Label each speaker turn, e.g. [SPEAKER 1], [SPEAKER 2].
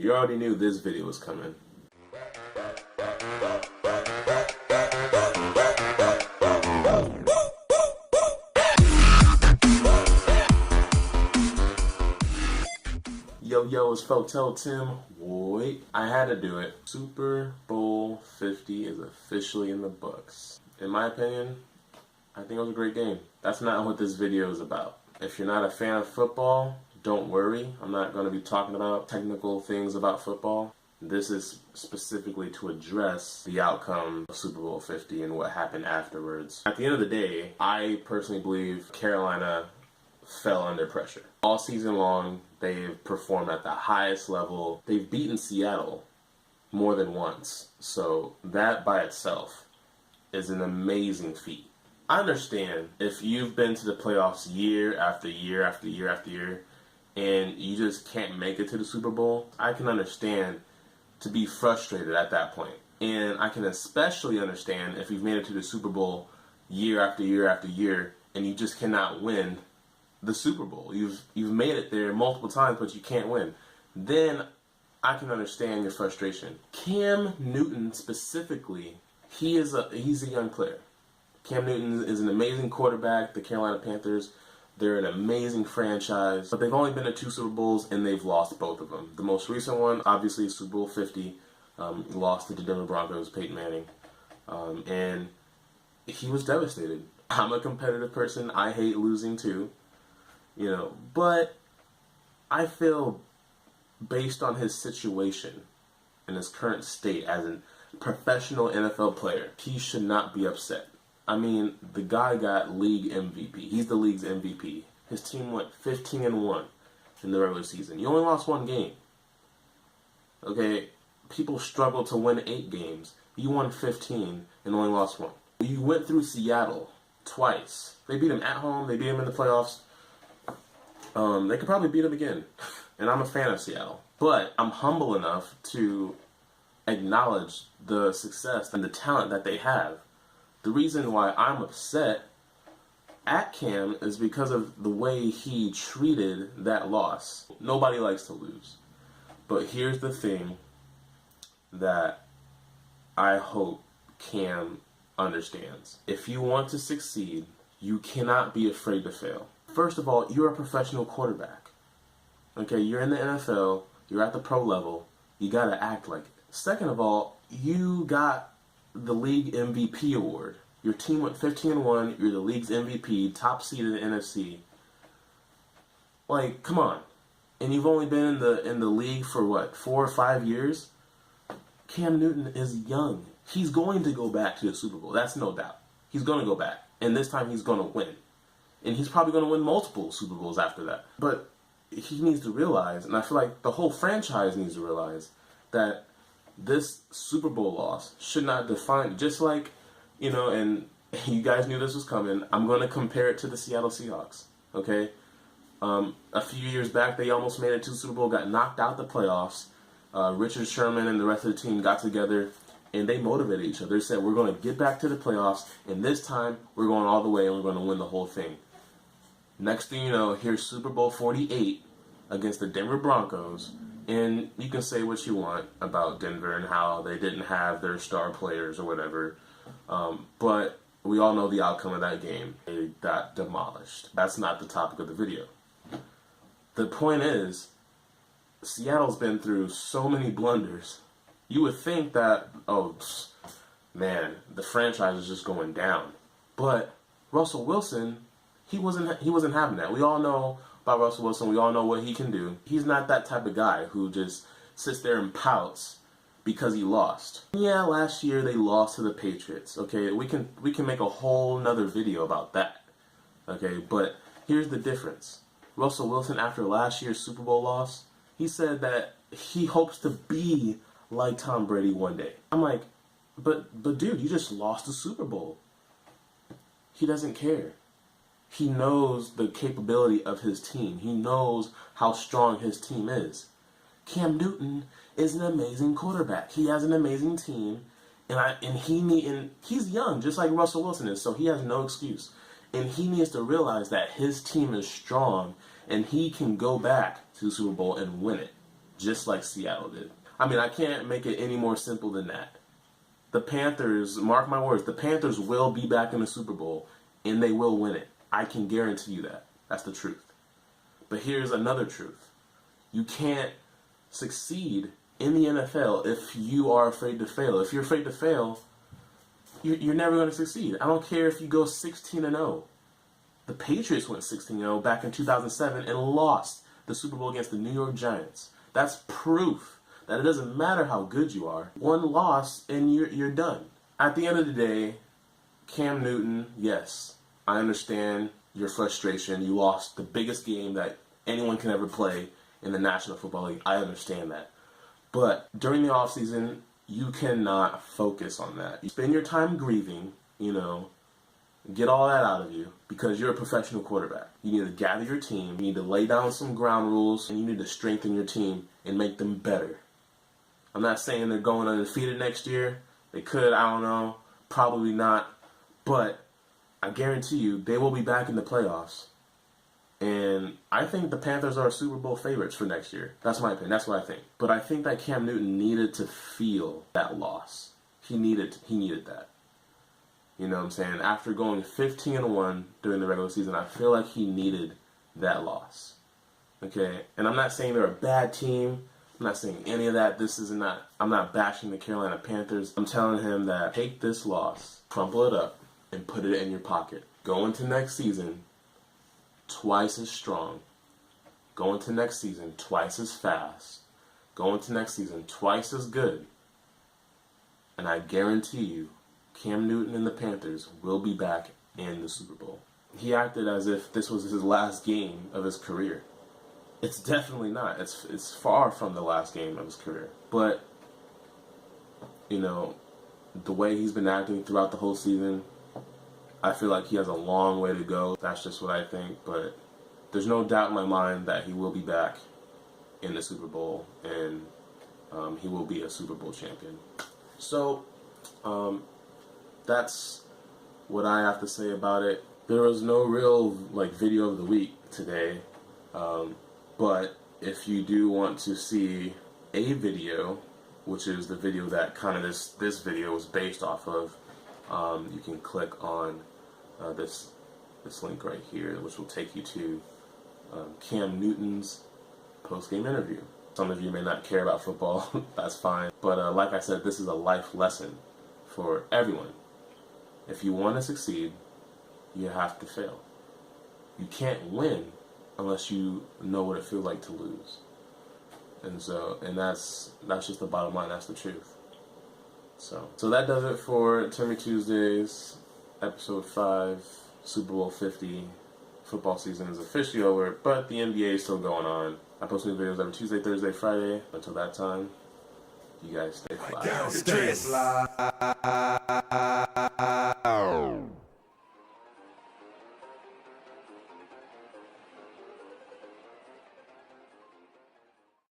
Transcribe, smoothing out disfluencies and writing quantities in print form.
[SPEAKER 1] You already knew this video was coming. Yo, it's Fotel Tim. Wait, I had to do it. Super Bowl 50 is officially in the books. In my opinion, I think it was a great game. That's not what this video is about. If you're not a fan of football, don't worry. I'm not going to be talking about technical things about football. This is specifically to address the outcome of Super Bowl 50 and what happened afterwards. At the end of the day, I personally believe Carolina fell under pressure. All season long, they've performed at the highest level. They've beaten Seattle more than once. So that by itself is an amazing feat. I understand if you've been to the playoffs year after year after year after year and you just can't make it to the Super Bowl, I can understand to be frustrated at that point. And I can especially understand if you've made it to the Super Bowl year after year after year and you just cannot win the Super Bowl. You've made it there multiple times, but you can't win. Then I can understand your frustration. Cam Newton specifically, he's a young player. Cam Newton is an amazing quarterback. The Carolina Panthers, they're an amazing franchise, but they've only been to 2 Super Bowls and they've lost both of them. The most recent one, obviously, Super Bowl 50, lost to the Denver Broncos, Peyton Manning, and he was devastated. I'm a competitive person. I hate losing too. But I feel based on his situation and his current state as a professional NFL player, he should not be upset. I mean, the guy got league MVP. He's the league's MVP. His team went 15-1 in the regular season. You only lost 1 game. Okay? People struggle to win 8 games. You won 15 and only lost 1. You went through Seattle twice. They beat him at home. They beat him in the playoffs. They could probably beat him again. And I'm a fan of Seattle. But I'm humble enough to acknowledge the success and the talent that they have. The reason why I'm upset at Cam is because of the way he treated that loss. Nobody likes to lose. But here's the thing that I hope Cam understands. If you want to succeed, you cannot be afraid to fail. First of all, you're a professional quarterback. Okay, you're in the NFL, you're at the pro level, you gotta act like it. Second of all, you got the league MVP award. Your team went 15-1, you're the league's MVP, top seed in the NFC. Like, come on. And you've only been in the league for what, 4 or 5 years? Cam Newton is young. He's going to go back to the Super Bowl. That's no doubt. He's going to go back. And this time he's going to win. And he's probably going to win multiple Super Bowls after that. But he needs to realize, and I feel like the whole franchise needs to realize, that this Super Bowl loss should not define, just like, and you guys knew this was coming, I'm going to compare it to the Seattle Seahawks, okay? A few years back, they almost made it to the Super Bowl, got knocked out the playoffs. Richard Sherman and the rest of the team got together, and they motivated each other. They said, we're going to get back to the playoffs, and this time, we're going all the way, and we're going to win the whole thing. Next thing you know, here's Super Bowl 48 against the Denver Broncos, and you can say what you want about Denver and how they didn't have their star players or whatever, but we all know the outcome of that game. They got demolished. That's not the topic of the video. The point is, Seattle's been through so many blunders. You would think that, oh, man, the franchise is just going down. But Russell Wilson, he wasn't having that. We all know about Russell Wilson. We all know what he can do. He's not that type of guy who just sits there and pouts because he lost. Yeah, last year they lost to the Patriots. Okay, we can make a whole nother video about that. Okay, but here's the difference. Russell Wilson, after last year's Super Bowl loss, he said that he hopes to be like Tom Brady one day. I'm like, but dude, you just lost the Super Bowl. He doesn't care. He knows the capability of his team. He knows how strong his team is. Cam Newton is an amazing quarterback. He has an amazing team, and he's young, just like Russell Wilson is, so he has no excuse. And he needs to realize that his team is strong, and he can go back to the Super Bowl and win it. just like Seattle did. I mean, I can't make it any more simple than that. The Panthers, mark my words, the Panthers will be back in the Super Bowl, and they will win it. I can guarantee you that. That's the truth. But here's another truth. You can't succeed in the NFL if you are afraid to fail. If you're afraid to fail, you're never going to succeed. I don't care if you go 16-0. The Patriots went 16-0 back in 2007 and lost the Super Bowl against the New York Giants. That's proof that it doesn't matter how good you are. One loss and you're done. At the end of the day, Cam Newton, yes, I understand your frustration. You lost the biggest game that anyone can ever play in the National Football League. I understand that. But during the offseason, you cannot focus on that. You spend your time grieving, get all that out of you because you're a professional quarterback. You need to gather your team, you need to lay down some ground rules, and you need to strengthen your team and make them better. I'm not saying they're going undefeated next year. They could, I don't know, probably not. But I guarantee you they will be back in the playoffs. And I think the Panthers are Super Bowl favorites for next year. That's my opinion. That's what I think. But I think that Cam Newton needed to feel that loss. He needed that. You know what I'm saying? After going 15-1 during the regular season, I feel like he needed that loss. Okay? And I'm not saying they're a bad team. I'm not saying any of that. I'm not bashing the Carolina Panthers. I'm telling him that take this loss, crumple it up, and put it in your pocket. Go into next season twice as strong. Go into next season twice as fast. Go into next season twice as good. And I guarantee you, Cam Newton and the Panthers will be back in the Super Bowl. He acted as if this was his last game of his career. It's definitely not. It's far from the last game of his career. But, the way he's been acting throughout the whole season, I feel like he has a long way to go. That's just what I think. But there's no doubt in my mind that he will be back in the Super Bowl, and he will be a Super Bowl champion. So, that's what I have to say about it. There was no real video of the week today, but if you do want to see a video, which is the video that kind of this video was based off of, you can click on this link right here, which will take you to Cam Newton's post-game interview. Some of you may not care about football, that's fine. But like I said, this is a life lesson for everyone. If you want to succeed, you have to fail. You can't win unless you know what it feels like to lose. And that's just the bottom line, that's the truth. So that does it for Timmy Tuesdays, episode 5, Super Bowl 50. Football season is officially over, but the NBA is still going on. I post new videos every Tuesday, Thursday, Friday. Until that time, you guys stay fly.
[SPEAKER 2] Stay fly.